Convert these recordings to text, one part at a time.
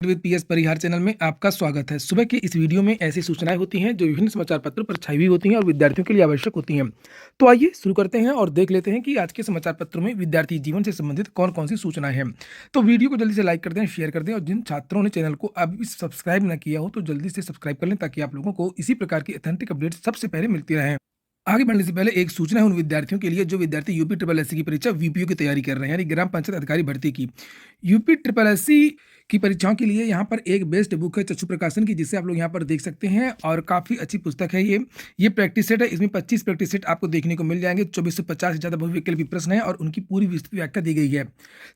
With PS Parihar channel में आपका स्वागत है। सुबह की इस वीडियो में ऐसी सूचनाएं होती हैं जो विभिन्न समाचार पत्रों पर छाई हुई होती हैं और विद्यार्थियों के लिए आवश्यक होती हैं। तो आइए शुरू करते हैं और देख लेते हैं कि आज के समाचार पत्रों में विद्यार्थी जीवन से संबंधित कौन-कौन सी सूचनाएं हैं। तो वीडियो को जल्दी से लाइक कर दें, शेयर कर दें और जिन छात्रों ने चैनल को अभी सब्सक्राइब न किया हो तो जल्दी से सब्सक्राइब कर लें ताकि आप लोगों को इसी प्रकार की ऑथेंटिक अपडेट सबसे पहले मिलती रहें। आगे बढ़ने से पहले एक सूचना है उन विद्यार्थियों के लिए जो विद्यार्थी यूपी ट्रिपल एससी की परीक्षा वीपीओ की तैयारी कर रहे हैं, यानी ग्राम पंचायत अधिकारी भर्ती की। यूपी ट्रिपल एससी की परीक्षाओं के लिए यहाँ पर एक बेस्ट बुक है चक्षु प्रकाशन की, जिसे आप लोग यहाँ पर देख सकते हैं और काफ़ी अच्छी पुस्तक है ये प्रैक्टिस सेट है। इसमें 25 प्रैक्टिस सेट आपको देखने को मिल जाएंगे। 2450 से ज़्यादा बहुविकल्पी प्रश्न है और उनकी पूरी विस्तृत व्याख्या दी गई है।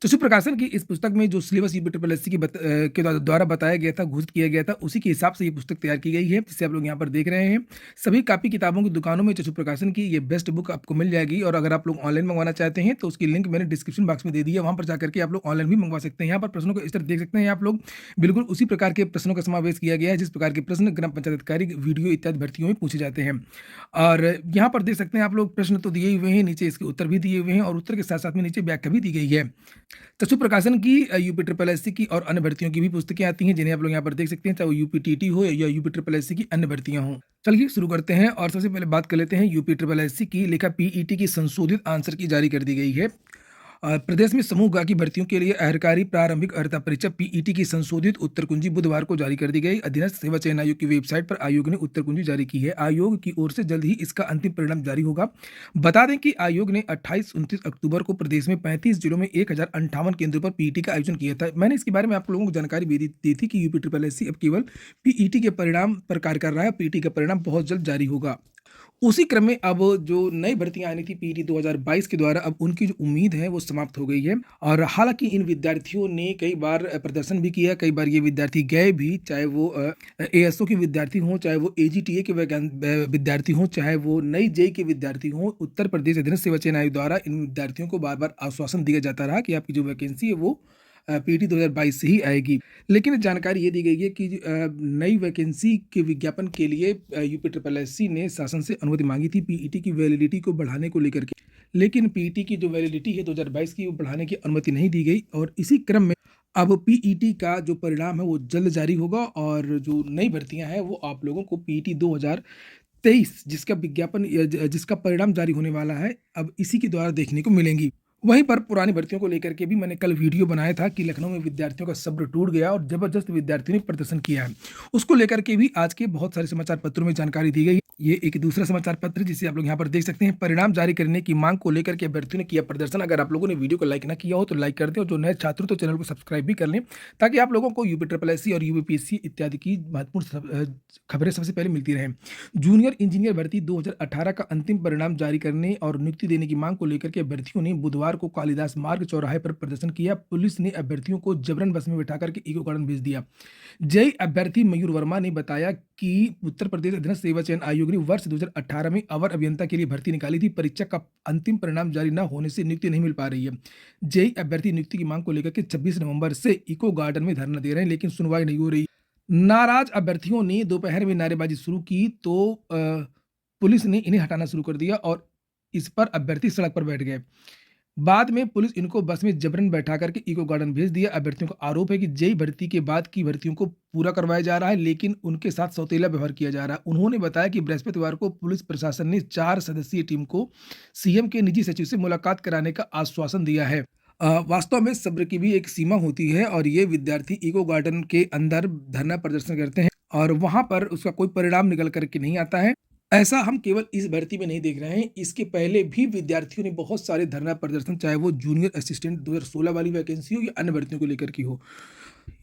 चक्षु प्रकाशन की इस पुस्तक में जो सिलेबस यूपी ट्रिपल एससी के द्वारा बताया गया था, घोषित किया गया था, उसी के हिसाब से ये पुस्तक तैयार की गई है, जिसे आप लोग यहाँ पर देख रहे हैं। सभी कापी किताबों की दुकानों में चक्षु प्रकाशन की ये बेस्ट बुक आपको मिल जाएगी और अगर आप लोग ऑनलाइन मंगवाना चाहते हैं तो उसकी लिंक मैंने डिस्क्रिप्शन बॉक्स में दे दी है, वहां पर जाकर के आप लोग ऑनलाइन भी मंगवा सकते हैं। यहाँ पर प्रश्नों को इस तरह देख सकते हैं आप लोग, बिल्कुल उसी प्रकार के प्रश्नों का समावेश किया गया है जिस प्रकार के प्रश्न ग्राम पंचायत अधिकारी वीडियो इत्यादि भर्तियों में पूछे जाते हैं। और यहाँ पर देख सकते हैं आप लोग, प्रश्न तो दिए हुए हैं, नीचे इसके उत्तर भी दिए हुए हैं और उत्तर के साथ साथ में नीचे व्याख्या भी दी गई है। चक्षु प्रकाशन की यूपी ट्रिपल एससी की और अन्य भर्तियों की भी पुस्तकें आती हैं जिन्हें आप लोग यहाँ पर देख सकते हैं, चाहे वो यूपी टीटी हो या यूपी ट्रिपल एससी की अन्य भर्तियां हों। चलिए शुरू करते हैं और सबसे पहले बात कर लेते हैं यूपी ट्रिपल एससी की। लेखा पीईटी की संशोधित आंसर की जारी कर दी गई है। प्रदेश में समूह गा की भर्तियों के लिए अहरकारी प्रारंभिक अर्हता परीक्षा पीईटी की संशोधित उत्तर कुंजी बुधवार को जारी कर दी गई। अधीनस्थ सेवा चयन आयोग की वेबसाइट पर आयोग ने उत्तर कुंजी जारी की है। आयोग की ओर से जल्द ही इसका अंतिम परिणाम जारी होगा। बता दें कि आयोग ने 28-29 अक्टूबर को प्रदेश में 35 जिलों में 1058 केंद्रों पर पीईटी का आयोजन किया था। मैंने इसके बारे में आप लोगों को जानकारी भी दी थी कि यूपी ट्रिपल एससी अब केवल पीईटी के परिणाम पर कार्य कर रहा है। पीईटी का परिणाम बहुत जल्द जारी होगा। उसी क्रम में अब जो नई भर्तियां आनी थी पीटी 2022 के द्वारा, अब उनकी जो उम्मीद है वो समाप्त हो गई है। और हालांकि इन विद्यार्थियों ने कई बार प्रदर्शन भी किया, कई बार ये विद्यार्थी गए भी, चाहे वो एएसओ के विद्यार्थी हों, चाहे वो एजीटीए के विद्यार्थी हों, चाहे वो नई जेई के विद्यार्थी हों। उत्तर प्रदेश अधीनस्थ सेवा चयन आयोग द्वारा इन विद्यार्थियों को बार बार आश्वासन दिया जाता रहा कि आपकी जो वैकेंसी है वो पीटी 2022 से ही आएगी। लेकिन जानकारी ये दी गई है कि नई वैकेंसी के विज्ञापन के लिए यूपी ट्रिपल एससी ने शासन से अनुमति मांगी थी पीईटी की वैलिडिटी को बढ़ाने को लेकर के, लेकिन पीईटी की जो वैलिडिटी है 2022 की, वो बढ़ाने की अनुमति नहीं दी गई। और इसी क्रम में अब पीईटी का जो परिणाम है वो जल्द जारी होगा और जो नई भर्तियां हैं वो आप लोगों को पीईटी 2023 जिसका विज्ञापन जिसका परिणाम जारी होने वाला है, अब इसी के द्वारा देखने को मिलेंगी। वहीं पर पुरानी भर्तियों को लेकर के भी मैंने कल वीडियो बनाया था कि लखनऊ में विद्यार्थियों का सब्र टूट गया और जबरदस्त विद्यार्थियों ने प्रदर्शन किया है। उसको लेकर के भी आज के बहुत सारे समाचार पत्रों में जानकारी दी गई। ये एक दूसरा समाचार पत्र जिसे आप लोग यहाँ पर देख सकते हैं। परिणाम जारी करने की मांग को लेकर के अभ्यर्थियों ने किया प्रदर्शन। अगर आप लोगों ने वीडियो को लाइक ना किया हो तो लाइक कर दें और जो नए छात्र तो चैनल को सब्सक्राइब भी कर लें ताकि आप लोगों को यूपी ट्रिपल एससी और यूपीपीएससी इत्यादि की महत्वपूर्ण खबरें सबसे पहले मिलती रहें। जूनियर इंजीनियर भर्ती 2018 का अंतिम परिणाम जारी करने और नियुक्ति देने की मांग को लेकर के अभ्यर्थियों ने बुधवार को कालिदास मार्ग चौराहे पर प्रदर्शन किया। पुलिस ने अभ्यर्थियों को जबरन बस में बैठा करके इको गार्डन भेज दिया। जेई अभ्यर्थी मयूर वर्मा ने बताया कि उत्तर प्रदेश अधीनस्थ सेवा चयन आयोग ने वर्ष 2018 में अवर अभियंता के लिए भर्ती निकाली थी। परीक्षा का अंतिम परिणाम जारी न होने से नियुक्ति नहीं मिल पा रही है। जेई अभ्यर्थी नियुक्ति की मांग को लेकर के 26 नवंबर से इको गार्डन में धरना दे रहे हैं, लेकिन सुनवाई नहीं हो रही। नाराज अभ्यर्थियों ने दोपहर में नारेबाजी शुरू की तो पुलिस ने इन्हें हटाना शुरू कर दिया और इस पर अभ्यर्थी सड़क पर बैठ गए। बाद में पुलिस इनको बस में जबरन बैठा करके इको गार्डन भेज दिया। अभ्यर्थियों का आरोप है कि जेई भर्ती के बाद की भर्तियों को पूरा करवाया जा रहा है, लेकिन उनके साथ सौतेला व्यवहार किया जा रहा है। उन्होंने बताया कि बृहस्पतिवार को पुलिस प्रशासन ने 4 सदस्यीय टीम को सीएम के निजी सचिव से मुलाकात कराने का आश्वासन दिया है। वास्तव में सब्र की भी एक सीमा होती है और ये विद्यार्थी इको गार्डन के अंदर धरना प्रदर्शन करते हैं और वहां पर उसका कोई परिणाम निकल करके नहीं आता है। ऐसा हम केवल इस भर्ती में नहीं देख रहे हैं, इसके पहले भी विद्यार्थियों ने बहुत सारे धरना प्रदर्शन, चाहे वो जूनियर असिस्टेंट 2016 वाली वैकेंसी हो या अन्य भर्तियों को लेकर की हो,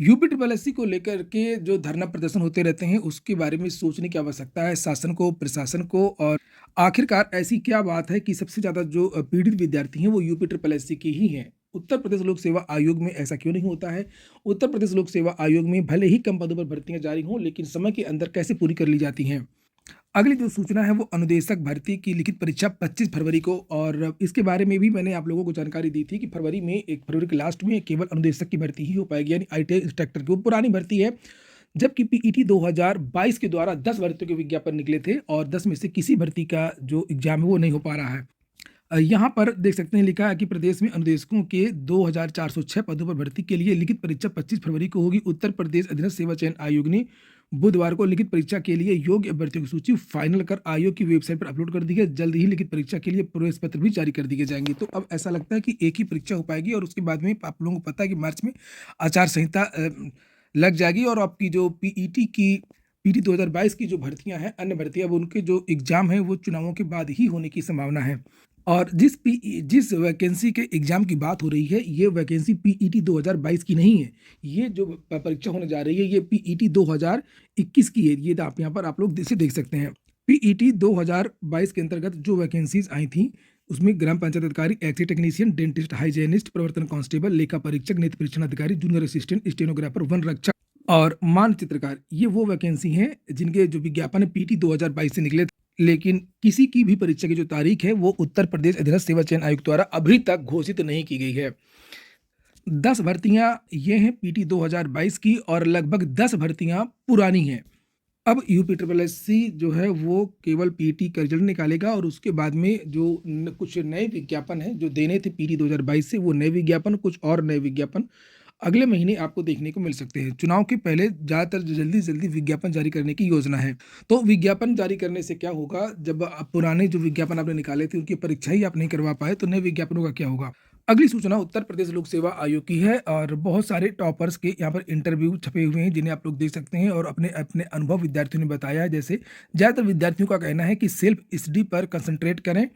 यूपी ट्रिपल एससी को लेकर के जो धरना प्रदर्शन होते रहते हैं उसके बारे में सोचने की आवश्यकता है शासन को, प्रशासन को। और आखिरकार ऐसी क्या बात है कि सबसे ज्यादा जो पीड़ित विद्यार्थी हैं वो यूपी ट्रिपल एससी की ही हैं। उत्तर प्रदेश लोक सेवा आयोग में ऐसा क्यों नहीं होता है? उत्तर प्रदेश लोक सेवा आयोग में भले ही कम पदों पर भर्तियां जारी हों, लेकिन समय के अंदर कैसे पूरी कर ली जाती हैं। अगली जो सूचना है वो अनुदेशक भर्ती की लिखित परीक्षा 25 फरवरी को, और इसके बारे में भी मैंने आप लोगों को जानकारी दी थी कि फरवरी में 1 फरवरी के लास्ट में केवल अनुदेशक की भर्ती ही हो पाएगी, यानी आईटीआई इंस्ट्रक्टर की। वो पुरानी भर्ती है, जबकि पीईटी 2022 के द्वारा 10 भर्तियों के विज्ञापन निकले थे और 10 में से किसी भर्ती का जो एग्जाम है वो नहीं हो पा रहा है। यहाँ पर देख सकते हैं लिखा है कि प्रदेश में अनुदेशकों के 2406 पदों पर भर्ती के लिए लिखित परीक्षा 25 फरवरी को होगी। उत्तर प्रदेश अधीनस्थ सेवा चयन आयोग ने बुधवार को लिखित परीक्षा के लिए योग्य अभ्यर्थियों की सूची फाइनल कर आयोग की वेबसाइट पर अपलोड कर दी है। जल्द ही लिखित परीक्षा के लिए प्रवेश पत्र भी जारी कर दिए जाएंगे। तो अब ऐसा लगता है कि एक ही परीक्षा हो पाएगी और उसके बाद में आप लोगों को पता है कि मार्च में आचार संहिता लग जाएगी और आपकी जो पीटी 2022 की जो भर्तियां हैं, अन्य भर्तियां, वो उनके जो एग्जाम है वो चुनावों के बाद ही होने की संभावना है। और जिस वैकेंसी के एग्जाम की बात हो रही है, ये वैकेंसी पीईटी 2022 की नहीं है। ये जो परीक्षा होने जा रही है ये पीईटी 2021 की है। ये आप यहाँ पर आप लोग इसे देख सकते हैं। पीईटी 2022 के अंतर्गत जो वैकेंसीज आई थी उसमें ग्राम पंचायत अधिकारी, एक्स टेक्नीशियन, डेंटिस्ट, हाइजेनिस्ट, प्रवर्तन कांस्टेबल, लेखा परीक्षक, नेत्र परीक्षण अधिकारी, जूनियर असिस्टेंट, स्टेनोग्राफर, वन रक्षक और मानचित्रकार, ये वो वैकेंसी हैं जिनके जो विज्ञापन है पीटी 2022 से निकले थे। लेकिन किसी की भी परीक्षा की जो तारीख है वो उत्तर प्रदेश अधीनस्थ सेवा चयन आयोग द्वारा अभी तक घोषित नहीं की गई है। 10 भर्तियां ये हैं पीटी 2022 की और लगभग 10 भर्तियां पुरानी हैं। अब यूपी जो है वो केवल पीटी का रिजल्ट निकालेगा और उसके बाद में जो कुछ नए विज्ञापन हैं जो देने थे पीटी 2022 से, वो नए विज्ञापन, कुछ और नए विज्ञापन अगले महीने आपको देखने को मिल सकते हैं। चुनाव के पहले ज़्यादातर जल्दी विज्ञापन जारी करने की योजना है। तो विज्ञापन जारी करने से क्या होगा, जब आप पुराने जो विज्ञापन आपने निकाले थे उनकी परीक्षा ही आप नहीं करवा पाए तो नए विज्ञापनों का क्या होगा। अगली सूचना उत्तर प्रदेश लोक सेवा आयोग की है और बहुत सारे टॉपर्स के यहाँ पर इंटरव्यू छपे हुए हैं जिन्हें आप लोग देख सकते हैं और अपने अपने अनुभव विद्यार्थियों ने बताया है। जैसे ज़्यादातर विद्यार्थियों का कहना है कि सेल्फ स्टडी पर कंसंट्रेट करें।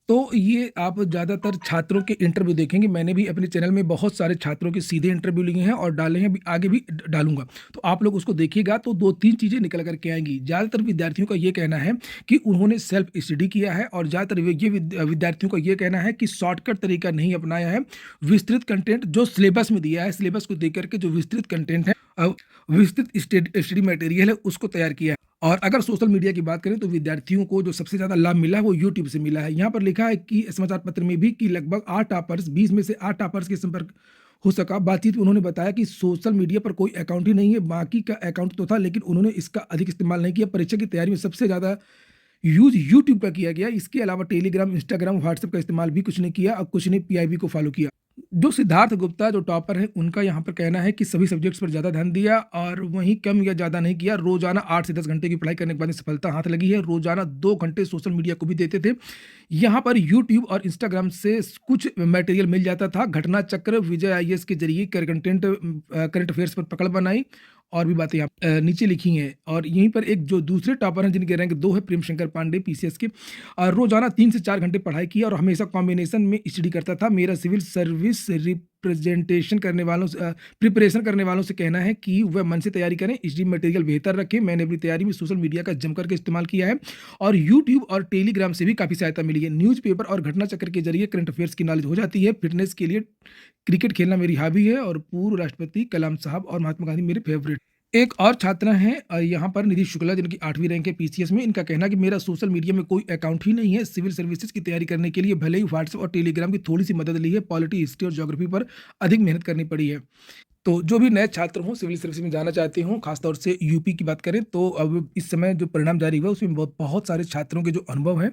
तो ये आप ज़्यादातर छात्रों के इंटरव्यू देखेंगे। मैंने भी अपने चैनल में बहुत सारे छात्रों के सीधे इंटरव्यू लिए हैं और डाले हैं, आगे भी डालूंगा। तो आप लोग उसको देखिएगा तो 2-3 चीज़ें निकल करके आएंगी। ज़्यादातर विद्यार्थियों का ये कहना है कि उन्होंने सेल्फ स्टडी किया है और ज़्यादातर ये विद्यार्थियों का ये कहना है कि शॉर्टकट तरीका नहीं अपनाया है। विस्तृत कंटेंट जो सिलेबस में दिया है, सिलेबस को देख करके जो विस्तृत कंटेंट है, विस्तृत स्टडी मटेरियल है, उसको तैयार किया है। और अगर सोशल मीडिया की बात करें तो विद्यार्थियों को जो सबसे ज़्यादा लाभ मिला है वो यूट्यूब से मिला है। यहाँ पर लिखा है कि समाचार पत्र में भी कि लगभग 8 टॉपर्स, 20 में से 8 टॉपर्स के संपर्क हो सका। बातचीत में उन्होंने बताया कि सोशल मीडिया पर कोई अकाउंट ही नहीं है, बाकी का अकाउंट तो था लेकिन उन्होंने इसका अधिक इस्तेमाल नहीं किया। परीक्षा की तैयारी में सबसे ज़्यादा यूज यूट्यूब का किया गया। इसके अलावा टेलीग्राम, इंस्टाग्राम, व्हाट्सएप का इस्तेमाल भी कुछ नहीं किया और कुछ ने पीआईबी को फॉलो किया। जो सिद्धार्थ गुप्ता जो टॉपर है उनका यहाँ पर कहना है कि सभी सब्जेक्ट्स पर ज़्यादा ध्यान दिया और वहीं कम या ज़्यादा नहीं किया। रोजाना 8 से 10 घंटे की पढ़ाई करने के बाद सफलता हाथ लगी है। रोजाना 2 घंटे सोशल मीडिया को भी देते थे। यहाँ पर यूट्यूब और इंस्टाग्राम से कुछ मटेरियल मिल जाता था। घटना चक्र, विजय आईएएस के जरिए करंट अफेयर्स पर पकड़ बनाई और भी बातें यहाँ नीचे लिखी हैं। और यहीं पर एक जो दूसरे टॉपर हैं जिनके रैंक 2 है, प्रेम शंकर पांडे पीसीएस के, और रोजाना 3 से 4 घंटे पढ़ाई की और हमेशा कॉम्बिनेशन में स्टडी करता था। मेरा सिविल सर्विस प्रिपरेशन करने वालों से कहना है कि वह मन से तैयारी करें, स्टडी मटेरियल बेहतर रखें। मैंने अपनी तैयारी में सोशल मीडिया का जमकर के इस्तेमाल किया है और यूट्यूब और टेलीग्राम से भी काफ़ी सहायता मिली है। न्यूज़पेपर और घटना चक्र के जरिए करंट अफेयर्स की नॉलेज हो जाती है। फिटनेस के लिए क्रिकेट खेलना मेरी हॉबी है और पूर्व राष्ट्रपति कलाम साहब और महात्मा गांधी मेरे फेवरेट। एक और छात्रा हैं यहाँ पर निधि शुक्ला जिनकी 8वीं रैंक है पीसीएस में। इनका कहना कि मेरा सोशल मीडिया में कोई अकाउंट ही नहीं है। सिविल सर्विसेज की तैयारी करने के लिए भले ही व्हाट्सएप और टेलीग्राम की थोड़ी सी मदद ली है, पॉलिटी, हिस्ट्री और ज्योग्राफी पर अधिक मेहनत करनी पड़ी है। तो जो भी नए छात्र हों, सिविल सर्विस में जाना चाहते हों, खासतौर से यूपी की बात करें तो अब इस समय जो परिणाम जारी हुआ उसमें बहुत सारे छात्रों के जो अनुभव हैं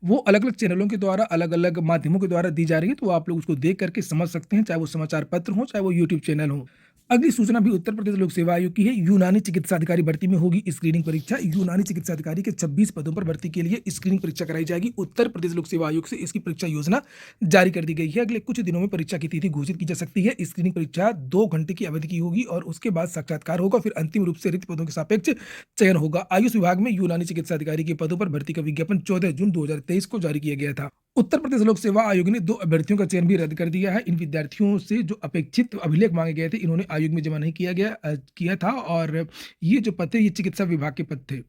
वो अलग अलग चैनलों के द्वारा, अलग अलग माध्यमों के द्वारा दी जा रही है। तो आप लोग उसको देख करके समझ सकते हैं, चाहे वो समाचार पत्र हो, चाहे वो यूट्यूब चैनल हो। अगली सूचना भी उत्तर प्रदेश लोक सेवा आयोग की है। यूनानी चिकित्सा अधिकारी भर्ती में होगी स्क्रीनिंग परीक्षा। यूनानी चिकित्सा अधिकारी के 26 पदों पर भर्ती के लिए स्क्रीनिंग परीक्षा कराई जाएगी। उत्तर प्रदेश लोक सेवा आयोग से इसकी परीक्षा योजना जारी कर दी गई है। अगले कुछ दिनों में परीक्षा की तिथि घोषित की जा सकती है। स्क्रीनिंग परीक्षा 2 घंटे की अवधि की होगी और उसके बाद साक्षात्कार होगा, फिर अंतिम रूप से रिक्त पदों के सापेक्ष चयन होगा। आयुष विभाग में यूनानी चिकित्सा अधिकारी के पदों पर भर्ती का विज्ञापन 14 जून 2023 को जारी किया गया था। उत्तर प्रदेश लोक सेवा आयोग ने 2 अभ्यर्थियों का चयन भी रद्द कर दिया है। इन विद्यार्थियों से जो अपेक्षित अभिलेख मांगे गए थे इन्होंने आयोग में जमा नहीं किया था और ये जो पद थे ये चिकित्सा विभाग के पद थे।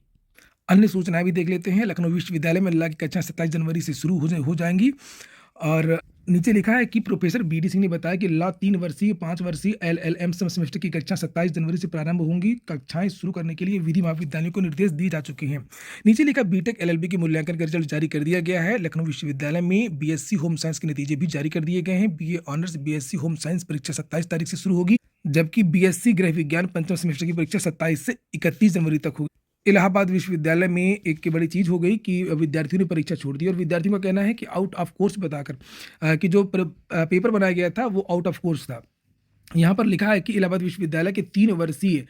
अन्य सूचनाएं भी देख लेते हैं। लखनऊ विश्वविद्यालय में लॉ की कक्षा 27 जनवरी से शुरू हो जाएंगी और नीचे लिखा है कि प्रोफेसर बीडी सिंह ने बताया कि लॉ 3 वर्षीय, 5 वर्षीय एलएलएम सेमेस्टर की कक्षा 27 जनवरी से प्रारंभ होंगी। कक्षाएं शुरू करने के लिए विधि महाविद्यालयों को निर्देश दिए जा चुके हैं। नीचे लिखा बीटेक एलएलबी के मूल्यांकन का रिजल्ट जारी कर दिया गया है। लखनऊ विश्वविद्यालय में बीएससी होम साइंस के नतीजे भी जारी कर दिए गए हैं। BA honours BSc home science परीक्षा 27 तारीख से शुरू होगी, जबकि बीएससी गृह विज्ञान पंचम सेमेस्टर की परीक्षा 27 से 31 जनवरी तक होगी। इलाहाबाद विश्वविद्यालय में एक बड़ी चीज़ हो गई कि विद्यार्थियों ने परीक्षा छोड़ दी और विद्यार्थियों का कहना है कि आउट ऑफ कोर्स बताकर कि जो पेपर बनाया गया था वो आउट ऑफ कोर्स था। यहाँ पर लिखा है कि इलाहाबाद विश्वविद्यालय के 3 वर्षीय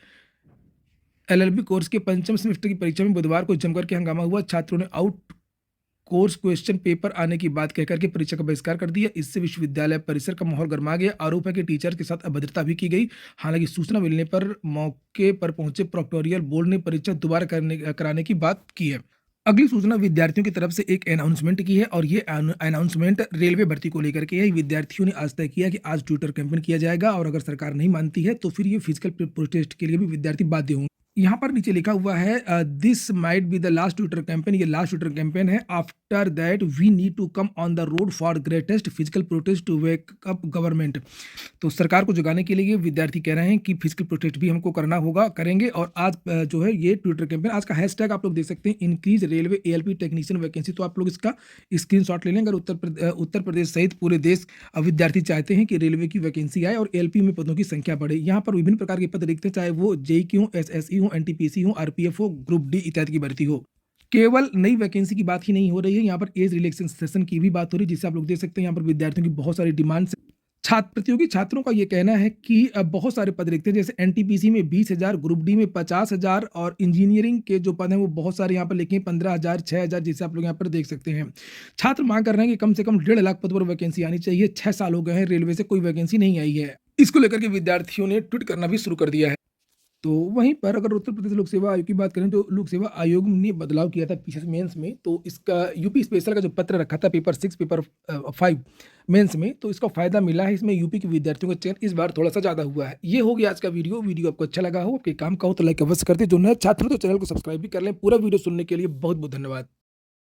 एलएलबी कोर्स के पंचम सेमेस्टर की परीक्षा में बुधवार को जमकर के हंगामा हुआ। छात्रों ने आउट कोर्स क्वेश्चन पेपर आने की बात कहकर के परीक्षा का बहिष्कार कर दिया। इससे विश्वविद्यालय परिसर का माहौल गर्मा गया। आरोप है कि टीचर के साथ अभद्रता भी की गई। हालांकि सूचना मिलने पर मौके पर पहुंचे प्रोक्टोरियल बोर्ड ने परीक्षा दोबारा कराने की बात की है। अगली सूचना विद्यार्थियों की तरफ से एक अनाउंसमेंट की है और ये अनाउंसमेंट रेलवे भर्ती को लेकर के है। विद्यार्थियों ने आज तय किया कि आज ट्विटर कैंपेन किया जाएगा और अगर सरकार नहीं मानती है तो फिर ये फिजिकल प्रोटेस्ट के लिए भी विद्यार्थी बाध्य होंगे। यहाँ पर नीचे लिखा हुआ है this might be the last Twitter campaign. ये लास्ट ट्विटर कैंपेन है। After that we need to come on the road for greatest physical protest to wake up government. तो सरकार को जगाने के लिए विद्यार्थी कह रहे हैं कि फिजिकल प्रोटेस्ट भी हमको करना होगा, करेंगे। और आज जो है ये ट्विटर कैंपेन, आज का हैशटैग आप लोग देख सकते हैं, increase railway ALP technician vacancy. तो आप लोग इसका स्क्रीनशॉट ले लें। अगर उत्तर प्रदेश सहित पूरे देश विद्यार्थी चाहते हैं कि रेलवे की वैकेंसी आए और एएलपी में पदों की संख्या बढ़े। यहाँ पर विभिन्न प्रकार के पद रिक्त हैं, चाहे वो जेई की हो, एसएसई हो, एनटीपीसी हो, आरपीएफ हो, ग्रुप डी इत्यादि की भर्ती हो। केवल नई वैकेंसी की बात ही नहीं हो रही है, यहाँ पर एज रिलैक्सेशन की भी बात हो रही है, जिससे आप लोग देख सकते हैं यहाँ पर विद्यार्थियों की बहुत सारी डिमांड्स। प्रतियोगी छात्रों का ये कहना है कि बहुत सारे पद रिक्त हैं, जैसे एनटीपीसी में 20,000, ग्रुप डी में 50,000 और इंजीनियरिंग के जो पद हैं वो बहुत सारे यहाँ पर लिखे हैं, 15,000, 6,000, जिसे आप लोग यहाँ पर देख सकते हैं। छात्र मांग कर रहे हैं कि कम से कम 1.5 लाख पद पर वैकेंसी आनी चाहिए। 6 साल हो गए हैं, रेलवे से कोई वैकेंसी नहीं आई है। इसको लेकर के विद्यार्थियों ने ट्वीट करना भी शुरू कर दिया है। तो वहीं पर अगर उत्तर प्रदेश लोक सेवा आयोग की बात करें तो लोक सेवा आयोग ने बदलाव किया था पीसीएस मेंस में। तो इसका यूपी स्पेशल का जो पत्र रखा था पेपर 6 पेपर 5 मेंस में, तो इसका फायदा मिला है। इसमें यूपी के विद्यार्थियों का चयन इस बार थोड़ा सा ज़्यादा हुआ है। ये हो गया आज का वीडियो आपको अच्छा लगा हो, आपके काम का हो तो लाइक अवश्य कर दे। जो नए छात्र तो चैनल को सब्सक्राइब भी कर लें। पूरा वीडियो सुनने के लिए बहुत बहुत धन्यवाद।